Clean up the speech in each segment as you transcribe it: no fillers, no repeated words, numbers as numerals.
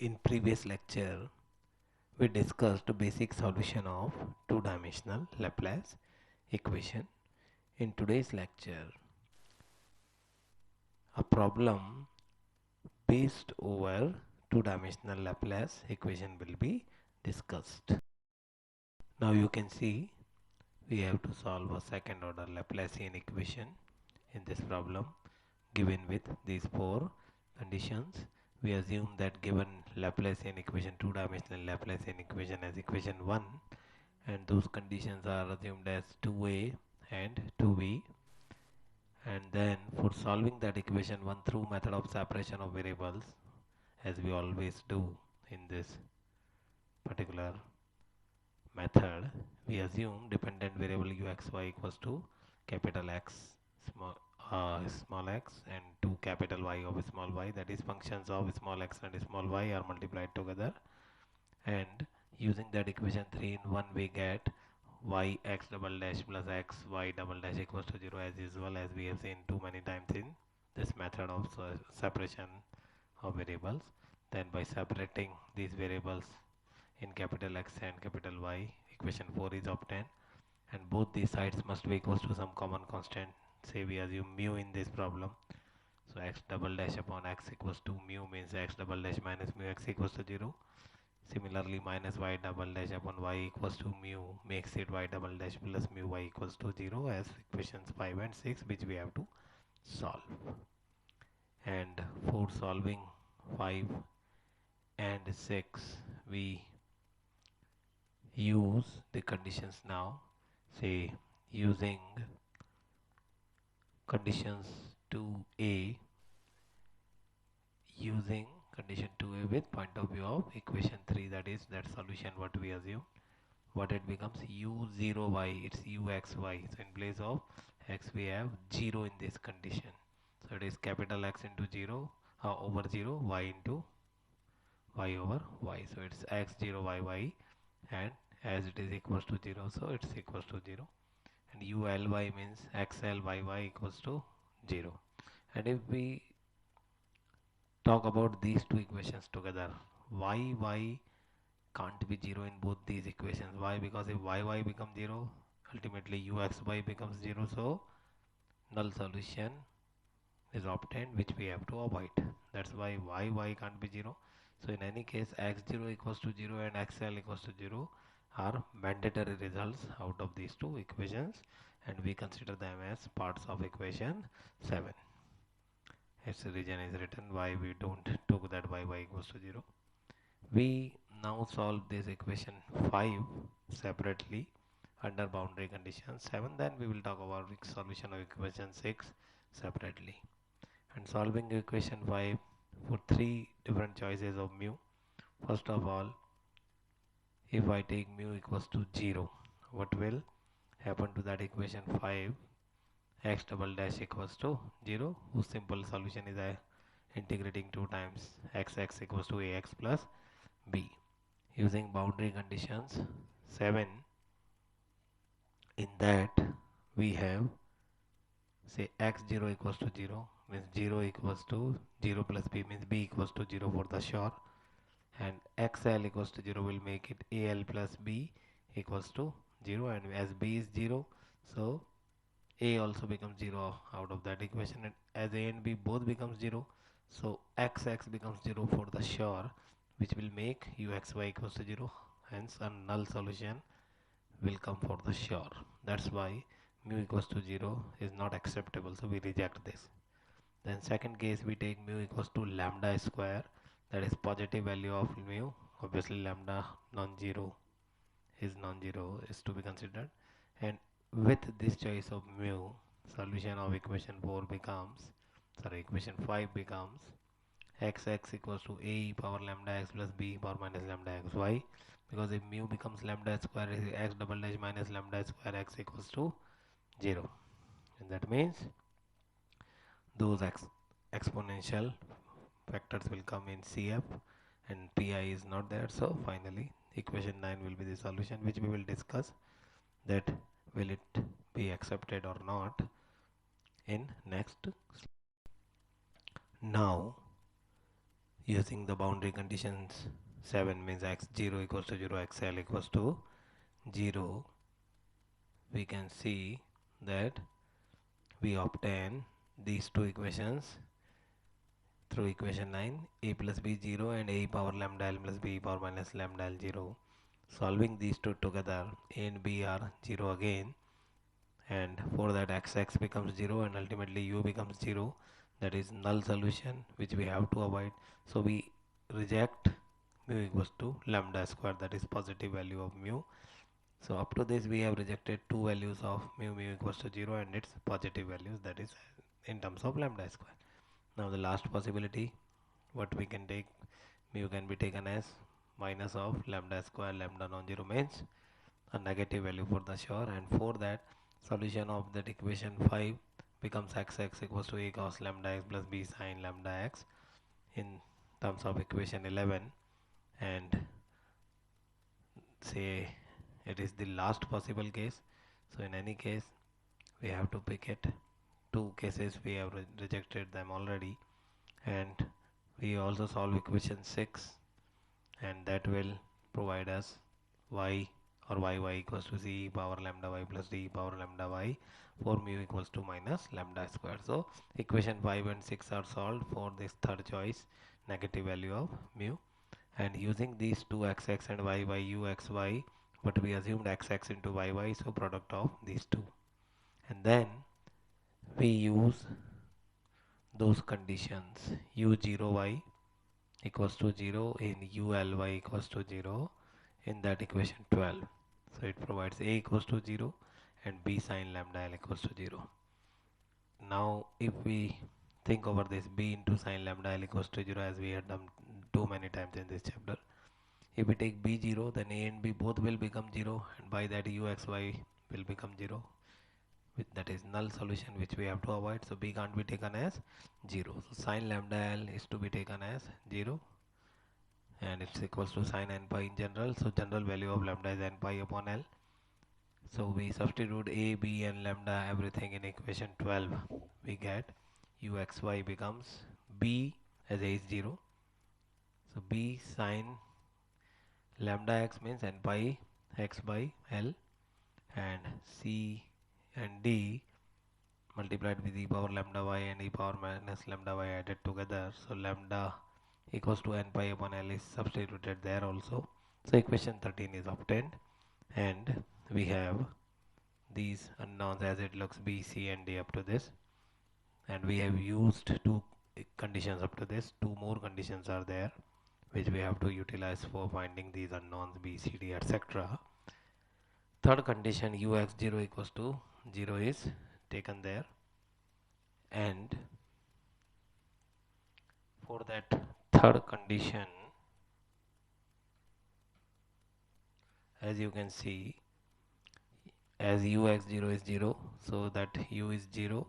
In previous lecture, we discussed the basic solution of two-dimensional Laplace equation. In today's lecture, a problem based over two-dimensional Laplace equation will be discussed. Now you can see we have to solve a second order Laplacian equation in this problem given with these four conditions. We assume that given Laplacian equation, two-dimensional Laplacian equation as equation 1, and those conditions are assumed as 2a and 2b, and then for solving that equation 1 through method of separation of variables, as we always do in this particular method, we assume dependent variable uxy equals to capital X small x and 2 capital Y of small y, that is functions of small x and small y are multiplied together, and using that equation 3 in 1 we get y x double dash plus x y double dash equals to 0, as usual, as we have seen too many times in this method of separation of variables. Then by separating these variables in capital X and capital Y, equation 4 is obtained, and both these sides must be equals to some common constant. Say we assume mu in this problem, so x double dash upon x equals to mu means x double dash minus mu x equals to 0. Similarly, minus y double dash upon y equals to mu makes it y double dash plus mu y equals to 0 as equations 5 and 6, which we have to solve. And for solving 5 and 6, we use the conditions now. Say using conditions 2a, using condition 2a with point of view of equation 3, that is that solution what we assume, what it becomes u0y, it's uxy. So in place of x we have 0 in this condition, so it is capital X into 0 over 0, y into y over y, so it's x0 y, and as it is equals to 0, so it's equals to 0, and uly means xl y equals to 0. And if we talk about these two equations together, y can't be 0 in both these equations. Why? Because if y becomes 0, ultimately uxy becomes 0, so null solution is obtained, which we have to avoid. That's why y can't be 0. So in any case, x0 equals to 0 and xl equals to 0 are mandatory results out of these two equations, and we consider them as parts of equation 7. Its reason is written why we don't took that y equals to 0. We now solve this equation 5 separately under boundary condition 7. Then we will talk about solution of equation 6 separately. And solving equation 5 for 3 different choices of mu. First of all, if I take mu equals to 0, what will happen to that equation 5? X double dash equals to 0, whose simple solution is integrating 2 times x equals to ax plus b. Using boundary conditions 7, in that we have, say, x0 equals to 0 means 0 equals to 0 plus b means b equals to 0 for the sure, and xl equals to 0 will make it al plus b equals to 0, and as b is 0, so a also becomes 0 out of that equation, and as a and b both becomes 0, so x becomes 0 for the sure, which will make uxy equals to 0. Hence a null solution will come for the sure. That's why mu equals to 0 is not acceptable, so we reject this. Then second case, we take mu equals to lambda square, that is positive value of mu. Obviously lambda non-zero is to be considered, and with this choice of mu, solution of equation 4 becomes, equation 5 becomes x equals to a power lambda x plus b power minus lambda x. Why? Because if mu becomes lambda square, x double dash minus lambda square x equals to 0, and that means those exponential factors will come in CF and pi is not there. So finally equation 9 will be the solution, which we will discuss that will it be accepted or not in next. Now using the boundary conditions 7 means x0 equals to 0, xl equals to 0, we can see that we obtain these two equations through equation 9, a plus b 0 and a power lambda l plus b power minus lambda l 0. Solving these two together, a and b are 0 again, and for that x becomes 0 and ultimately u becomes 0. That is null solution which we have to avoid. So we reject mu equals to lambda square, that is positive value of mu. So up to this we have rejected two values of mu equals to 0 and its positive values, that is in terms of lambda square. Now the last possibility, what we can take, mu can be taken as minus of lambda square. Lambda non-zero means a negative value for the sure, and for that solution of that equation 5 becomes x equals to a cos lambda x plus b sin lambda x in terms of equation 11, and say it is the last possible case. So in any case we have to pick it. Two cases we have rejected them already, and we also solve equation 6, and that will provide us y or y equals to c power lambda y plus d power lambda y for mu equals to minus lambda square. So equation 5 and 6 are solved for this third choice, negative value of mu, and using these two xx and y u xy, but we assumed xx into y, so product of these two, and then we use those conditions u0y equals to 0 in uly equals to 0 in that equation 12. So it provides a equals to 0 and b sin lambda l equals to 0. Now if we think over this, b into sin lambda l equals to 0, as we had done too many times in this chapter, if we take b0, then a and b both will become 0, and by that uxy will become 0, that is null solution which we have to avoid. So b can't be taken as 0, so sin lambda l is to be taken as 0, and it's equals to sin n pi in general. So general value of lambda is n pi upon l. So we substitute a, b and lambda everything in equation 12. We get uxy becomes b as a is 0, so b sin lambda x means n pi x by l, and c and d multiplied with e power lambda y and e power minus lambda y added together. So lambda equals to n pi upon l is substituted there also. So equation 13 is obtained, and we have these unknowns as it looks, b, c and d up to this, and we have used two conditions up to this. Two more conditions are there which we have to utilize for finding these unknowns b, c, d, etc. Third condition ux0 equals to 0 is taken there, and for that third condition, as you can see, as ux0 is 0, so that u is 0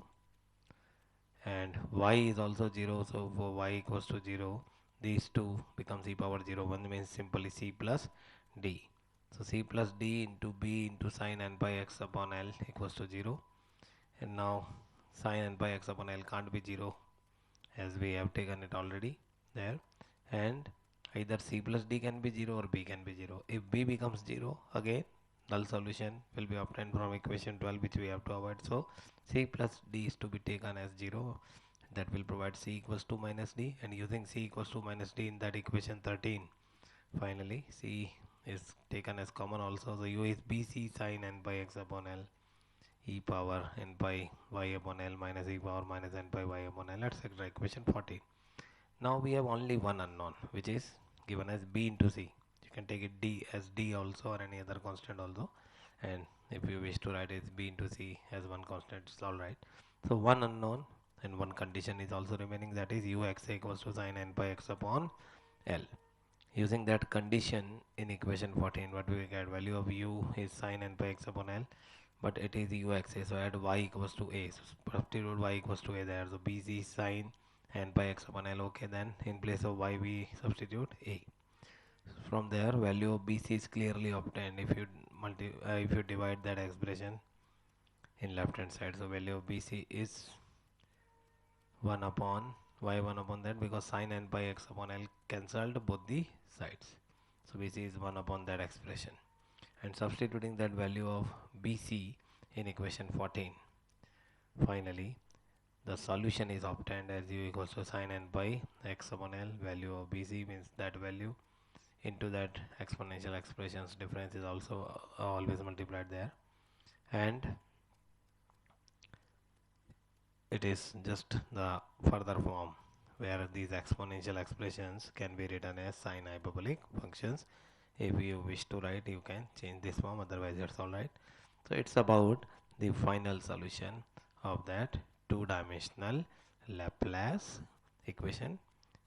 and y is also 0, so for y equals to 0, these two becomes e power 0. One means simply c plus d. So c plus d into b into sin n pi x upon l equals to 0, and now sin n pi x upon l can't be 0 as we have taken it already there, and either c plus d can be 0 or b can be 0. If b becomes 0, again null solution will be obtained from equation 12 which we have to avoid. So c plus d is to be taken as 0, that will provide c equals to minus d, and using c equals to minus d in that equation 13, finally c is taken as common also. So u is bc sin n pi x upon l e power n pi y upon l minus e power minus n pi y upon l, etc. equation 14. Now we have only one unknown which is given as b into c. You can take it d as d also or any other constant also, and if you wish to write it b into c as one constant, it's all right. So one unknown and one condition is also remaining, that is ux equals to sin n pi x upon l. Using that condition in equation 14, what we get, value of u is sin n pi x upon l, but it is uxa, so add y equals to a, so substitute y equals to a there. So bc sin n pi x upon l, okay, then in place of y we substitute a. From there value of bc is clearly obtained if you divide that expression in left hand side. So value of bc is 1 upon Why 1 upon that? Because sin n by x upon L cancelled both the sides. So BC is 1 upon that expression. And substituting that value of BC in equation 14, finally the solution is obtained as u equals to sin n by x upon L. Value of BC means that value into that exponential expressions difference is also always multiplied there, and it is just the further form where these exponential expressions can be written as sine hyperbolic functions. If you wish to write, you can change this form, otherwise it's alright. So it's about the final solution of that two-dimensional Laplace equation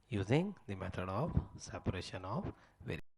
using the method of separation of variables.